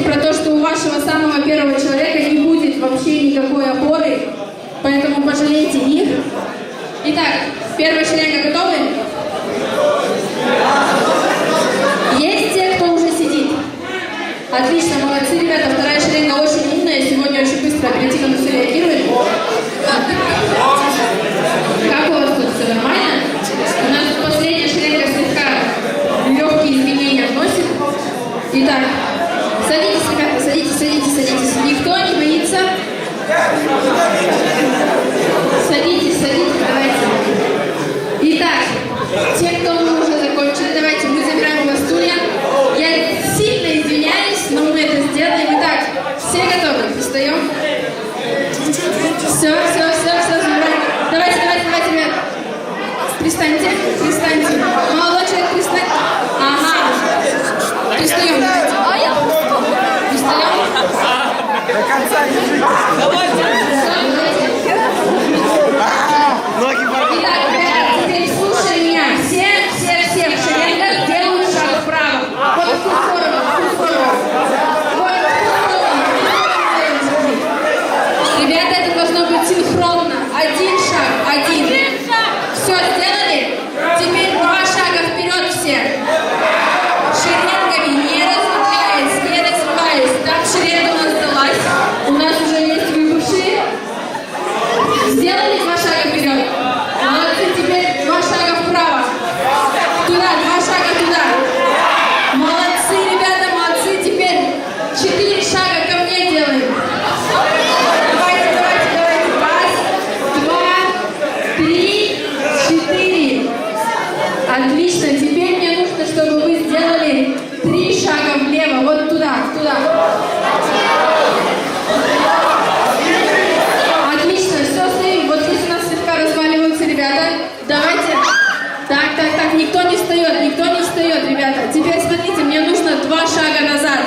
Про то, что у вашего самого первого человека не будет вообще никакой опоры, поэтому пожалейте их. Итак, первая шеренга готовы? Есть те, кто уже сидит? Отлично, молодцы, ребята. Вторая шеренга очень умная, сегодня очень быстро оперативно все реагирует. Как у вас тут все нормально? У нас последняя шеренга слегка легкие изменения вносит. Итак, садитесь, ребята, садитесь. Никто не боится? Садитесь, давайте. Итак, те, кто уже закончили, давайте мы забираем у вас стулья. Я сильно извиняюсь, но мы это сделаем. Итак, все готовы? Встаем. Все, забираем. Давайте, ребят. Пристаньте. Молодой человек, пристань. Ага. Пристаем. До конца держите. Ноги победы. Итак, ребята, теперь слушай меня. Все в шеренгах делают шаг вправо. Вот в ту сторону. Ребята, это должно быть синхронно. Один шаг. Все, сделали? Теперь 2 шага вперед все. Шеренгами, не разрываясь. Так, шеренга у нас сдалась. У нас уже есть выбывшие. Сделали 2 шага вперед. Молодцы, теперь 2 шага вправо. Туда, 2 шага туда. Молодцы, ребята, молодцы. Теперь 4 шага ко мне делаем. Давайте. Раз, 2, 3, 4. Отлично. Теперь мне нужно, чтобы вы сделали 3 шага влево. Вот туда. Отлично, все стоим. Вот здесь у нас слегка разваливаются ребята. Давайте. Так, никто не встает, ребята. Теперь смотрите, мне нужно 2 шага назад.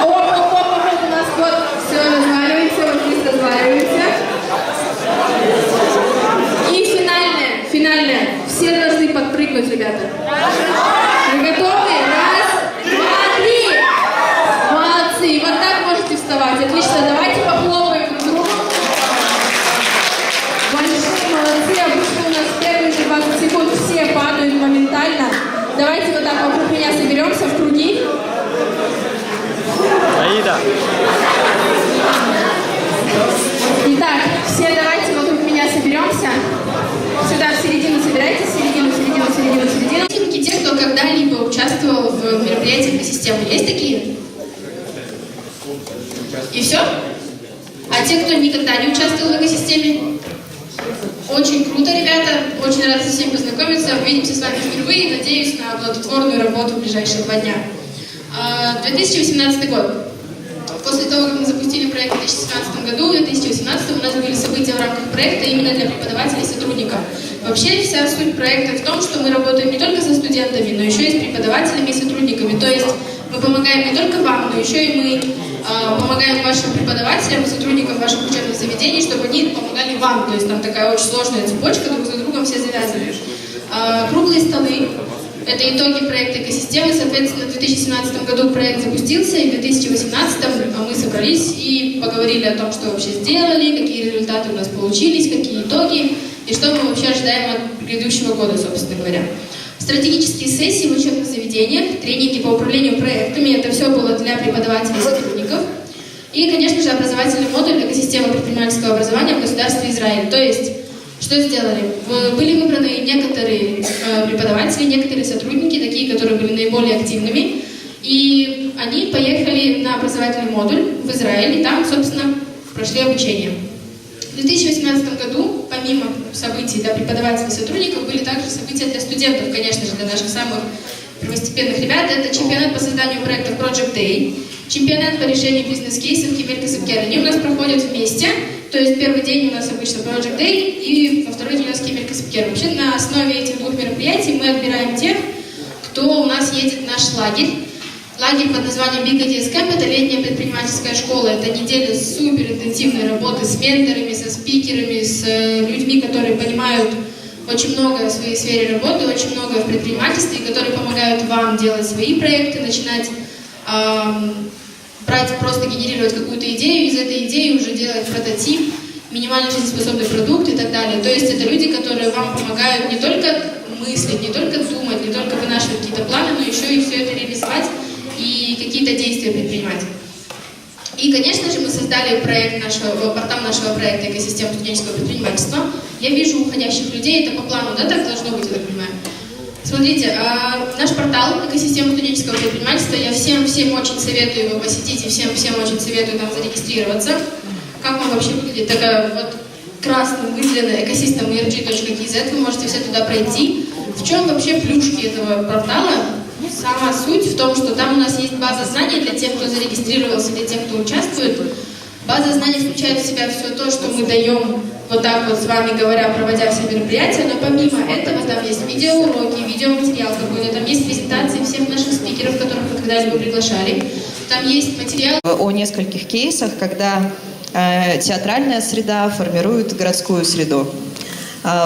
Оп, у нас вот все разваливается, вот здесь разваливается. И финальное. Все должны подпрыгнуть, ребята. Вы готовы? 1, 2, 3. Молодцы. Вот так можете вставать. Отлично. Давайте похлопаем друг другу. Большие молодцы. Обычно у нас первые 20 секунд все падают моментально. Давайте вот так вокруг меня соберемся в круги. Аида. Итак, все давайте вокруг меня соберемся. Сюда в середину собирайтесь. Середину. Те, кто когда-либо участвовал в мероприятиях экосистемы, есть такие? И все? А те, кто никогда не участвовал в экосистеме? Очень круто, ребята. Очень рада со всеми познакомиться. Увидимся с вами впервые. Надеюсь на плодотворную работу в ближайшие 2 дня. 2018 год. После того, как мы запустили проект в 2017 году, в 2018 у нас были события в рамках проекта именно для преподавателей и сотрудников. Вообще вся суть проекта в том, что мы работаем не только со студентами, но еще и с преподавателями и сотрудниками. То есть мы помогаем не только вам, но еще и мы помогаем вашим преподавателям и сотрудникам ваших учебных заведений, чтобы они помогали вам. То есть там такая очень сложная цепочка, друг за другом все завязаны. Круглые столы. Это итоги проекта экосистемы. Соответственно, в 2017 году проект запустился, и в 2018 мы собрались и поговорили о том, что вообще сделали, какие результаты у нас получились, какие итоги, и что мы вообще ожидаем от грядущего года, собственно говоря. Стратегические сессии в учебных заведениях, тренинги по управлению проектами, это все было для преподавателей и сотрудников. И, конечно же, образовательный модуль экосистемы предпринимательского образования в государстве Израиль. То есть, что сделали? Были выбраны некоторые преподаватели, некоторые сотрудники, такие, которые были наиболее активными, и они поехали на образовательный модуль в Израиль, и там, собственно, прошли обучение. В 2018 году, помимо событий для преподавателей и сотрудников, были также события для студентов, конечно же, для наших самых первостепенных ребят. Это чемпионат по созданию проектов Project Day, чемпионат по решению бизнес-кейсов Кемель Касыпкер. Они у нас проходят вместе. То есть первый день у нас обычно Project Day, и во второй день у нас Кемель Касыпкер. Вообще на основе этих 2 мероприятий мы отбираем тех, кто у нас едет в наш лагерь. Лагерь под названием Big Ideas Camp — это летняя предпринимательская школа. Это неделя суперинтенсивной работы с менторами, со спикерами, с людьми, которые понимают очень многое в своей сфере работы, очень многое в предпринимательстве, которые помогают вам делать свои проекты, начинать брать, просто генерировать какую-то идею, из этой идеи уже делать прототип, минимально жизнеспособный продукт и так далее. То есть это люди, которые вам помогают не только мыслить, не только думать, не только вынашивать какие-то планы, но еще и все это реализовать и какие-то действия предпринимать. И, конечно же, мы создали портал нашего проекта «Экосистема студенческого предпринимательства». Я вижу уходящих людей, это по плану, да, так должно быть, я так понимаю. Смотрите, наш портал «Экосистема студенческого предпринимательства», я всем очень советую его посетить и всем очень советую там зарегистрироваться. Как он вообще выглядит? Такая вот красным выделена экосистема erg.kz, вы можете все туда пройти. В чем вообще плюшки этого портала? Сама суть в том, что там у нас есть база знаний для тех, кто зарегистрировался, для тех, кто участвует. База знаний включает в себя все то, что мы даем, вот так вот с вами говоря, проводя все мероприятия, но помимо этого там есть видеоуроки, видеоматериал какой-то, там есть презентации всех наших спикеров, которых мы когда-либо приглашали. Там есть материал о нескольких кейсах, когда театральная среда формирует городскую среду.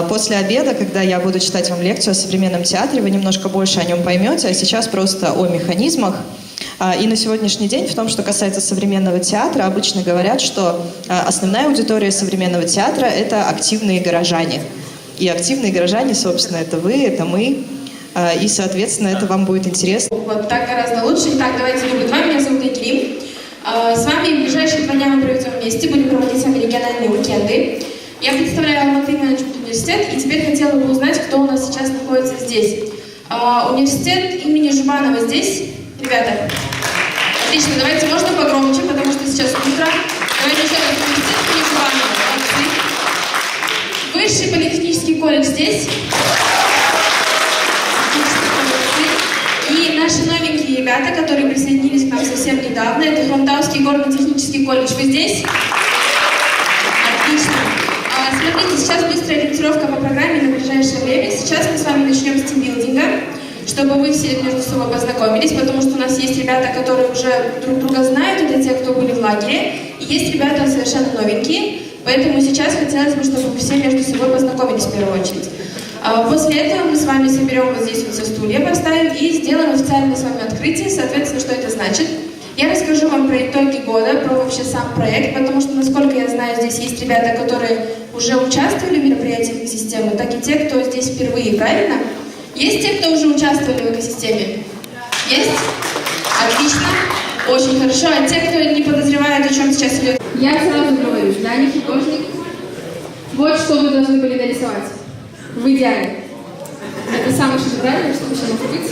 После обеда, когда я буду читать вам лекцию о современном театре, вы немножко больше о нем поймете, а сейчас просто о механизмах. И на сегодняшний день, в том, что касается современного театра, обычно говорят, что основная аудитория современного театра – это активные горожане. И активные горожане, собственно, это вы, это мы. И, соответственно, это вам будет интересно. Вот так гораздо лучше. Итак, давайте номер 2. Меня зовут Екатерина. С вами в ближайшие 2 дня мы проведем вместе, будем проводить с вами региональные уикенды. Я представляю Алматы менеджмент университет, и теперь хотела бы узнать, кто у нас сейчас находится здесь. Университет имени Жубанова здесь. Ребята, отлично, давайте, можно погромче, потому что сейчас утро. Давайте еще раз, университет имени Жубанова. Высший политехнический колледж здесь. И наши новенькие ребята, которые присоединились к нам совсем недавно, это Хромтауский горно-технический колледж. Вы здесь? Отлично. Смотрите, сейчас быстрая ориентировка по программе на ближайшее время. Сейчас мы с вами начнем с тимбилдинга, чтобы вы все между собой познакомились, потому что у нас есть ребята, которые уже друг друга знают, это те, кто были в лагере, и есть ребята совершенно новенькие, поэтому сейчас хотелось бы, чтобы вы все между собой познакомились в первую очередь. После этого мы с вами соберем вот здесь вот все стулья, поставим и сделаем официальное с вами открытие, соответственно, что это значит. Я расскажу вам про итоги года, про вообще сам проект, потому что, насколько я знаю, здесь есть ребята, которые уже участвовали в мероприятиях экосистемы, так и те, кто здесь впервые, правильно? Есть те, кто уже участвовали в экосистеме? Есть? Отлично. Очень хорошо. А те, кто не подозревает, о чем сейчас идет? Я сразу говорю, я не художник. Вот что вы должны были нарисовать. В идеале. Это самое шедевральное, что еще может быть.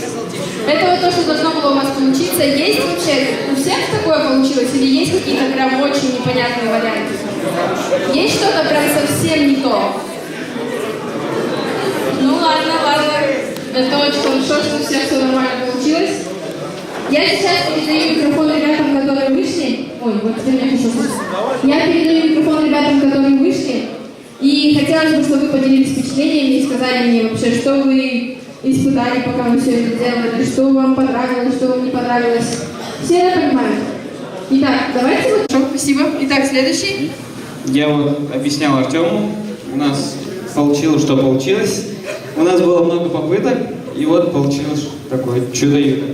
Это вот то, что должно было у вас получиться. Есть вообще, у всех такое получилось? Или есть какие-то прям очень непонятные варианты? Есть что-то прям совсем не то? Ну ладно. Это очень хорошо, что у всех все нормально получилось. Я сейчас передаю микрофон ребятам, которые вышли. Ой, вот теперь меня пишут. Я передаю микрофон ребятам, которые вышли. И хотелось бы, чтобы вы поделились впечатлениями и сказали мне вообще, что вы испытали, пока вы все это делали, что вам понравилось, что вам не понравилось. Все это понимают. Итак, давайте вот... Хорошо, спасибо. Итак, следующий. Я вот объяснял Артему, у нас получилось, что получилось. У нас было много попыток, и вот получилось такое чудо-юдо.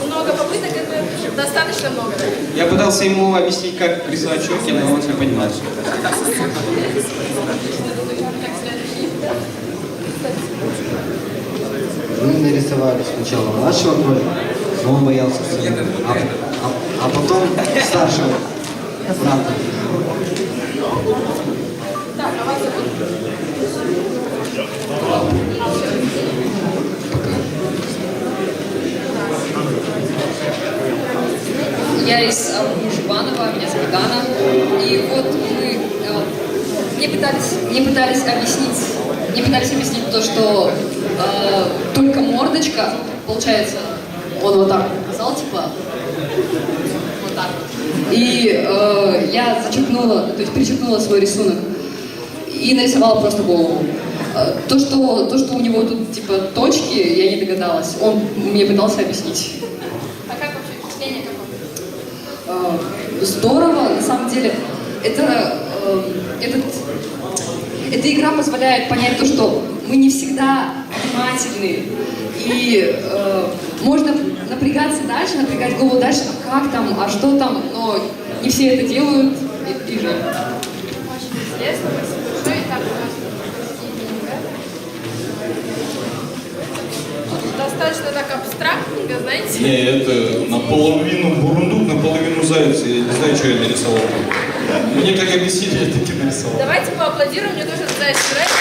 Много попыток, это достаточно много. Я пытался ему объяснить, как рисовать щеки, но он все понимает. Мы нарисовали сначала младшего брата, но он боялся сына, а потом старшего брата. Я из Жубанова, меня зовут Дана. И вот мне пытались объяснить то, что только мордочка, получается, он вот так показал, типа, вот так. И я зачеркнула, то есть перечеркнула свой рисунок и нарисовала просто голову. То, что у него тут, типа, точки, я не догадалась. Он мне пытался объяснить. А как вообще впечатление какое? Здорово, на самом деле. эта игра позволяет понять то, что мы не всегда внимательны. И можно напрягаться дальше, напрягать голову дальше, а как там, а что там, но не все это делают, и жаль. Интересно, спасибо большое. Итак, у нас достаточно так абстрактненько, знаете. Не, это наполовину бурундук, наполовину заяц. Я не знаю, что я нарисовал. Мне как объяснить, я таки нарисовал. Давайте поаплодируем, мне тоже заяц нравится.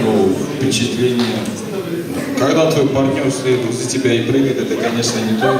Ну, впечатление. Когда твой партнер следует за тебя и прыгает, это, конечно, не то.